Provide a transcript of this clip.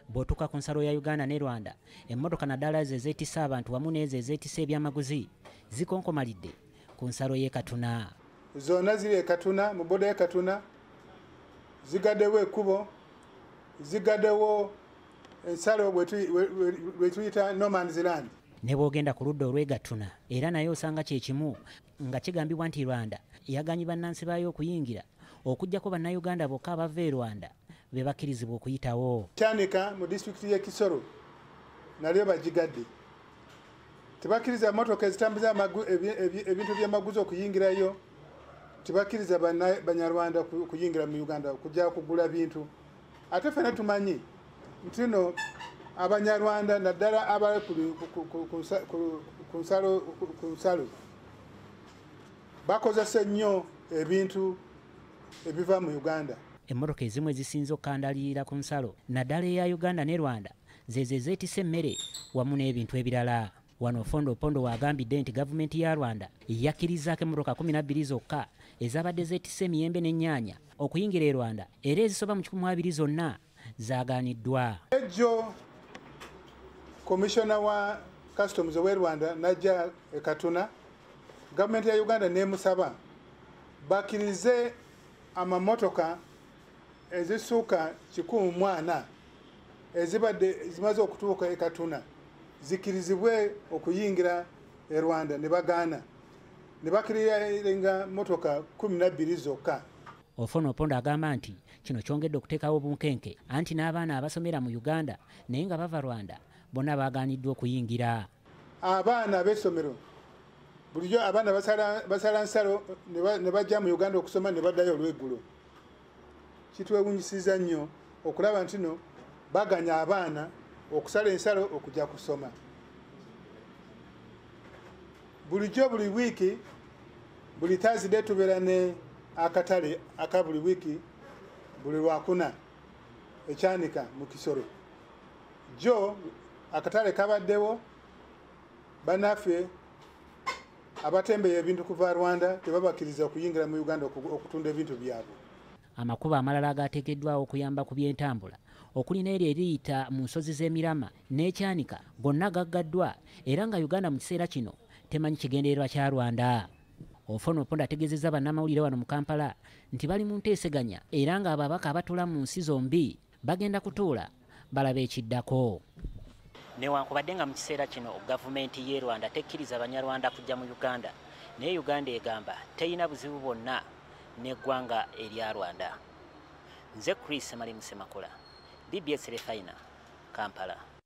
bw'otuuka ku nsalo ya Uganda ne Rwanda emmotoka naddala ezo ezeetisa abantu wamu n'ezo ezeetisa ebyamaguzi zikonkomalidde ku nsalo y'e Katuna. Zonna ziri e Katuna, mu boda y'e Katuna, zigaddewo ekkubo, zigaddewo ensalo bwe tuyita No Man's Land. Ne bw'ogenda ku ludda olw'e Gatuna era naye osanga kye kimu nga kigambibwa nti Rwanda yaganye bannansi baayo okuyingira okuggyako bannayuganda bokka abava e Rwanda be bakkirizibwa okuyitawo. Kyanika mu disitulikiti y'e Kisoro nalyo bagigadde. Tebakkiriza mmotoka ezitambuza ebintu by'amaguzi okuyingirayo, tebakkiriza banyarwanda kuyingira mu Uganda kujja kugula bintu. Ate ffenna tumanyi nti no abanyarwanda naddala abali ku nsalo bakozesa nnyo ebintu ebiva mu Uganda. Emmotoka ezimu ezisinze okukandalirira ku nsalo naddala eya Uganda ne Rwanda zezo ezeetisa emmere wamu n'ebintu ebirala. Wano Fondo Opondo wagambidde nti gavumenti ya Rwanda yakkirizaako emmotoka 12 zokka ezabadde zeetisa emiyembe n'ennyaanya okuyingira e Rwanda era ezisoba mu 200 zonna zaagaaniddwa. Ejjo komishona wa customs ow'e Rwanda najja e Katuna, gavumenti ya Uganda nemusaba bakkirize amamotoka ezisuuka 140 ezibadde zimaze okutuuka e Katuna zikkirizibwe okuyingira e Rwanda ne bagaana ne bakkiriza motoka 12 zokka. Ofono Opondo agamba nti kino kyongedde okuteekawo obunkenke anti n'abaana abasomera mu Uganda naye nga bava Rwanda bonna baagaaniddwa okuyingira. Abaana ab'essomero bulijjo abaana basala nsalo ne bajja mu Uganda okusoma ne baddayo olw'eggulo. Kitwewunyisiza nnyo okulaba nti no baganya abaana okusala ensalo okujja kusoma. Bulijjo buli wiiki buli Thursday tubeera ne akatale aka buli wiiki buli Lwakuna e Kyanika mu Kisoro. Jo akatale kabaddewo bannaffe abatembeye ebintu kuva Rwanda tebabakkiriza okuyingira mu Uganda okutunda ebintu byabwe. Amakubo amalala agateekeddwawo okuyamba ku by'entambula okuli n'eryo eriyita mu nsozi z'Emirama n'Ekyanika gonna gaggaddwa era nga Uganda mu kiseera kino temanyi kigendererwa kya Rwanda. Ofono Opondo ategeezezza bannamawulire wano mu Kampala nti bali mu nteeseganya era nga ababaka abatuula mu nsi zombi bagenda kutuula balaba ekiddako. Newankubadde nga mu kiseera kino gavumenti y'e Rwanda tekkiriza Banyarwanda kujja mu Uganda naye Uganda egamba teyina buzibu bwonna n'eggwanga erya Rwanda. Nze Chris Malimu Semakola, BBS Refina, Kampala.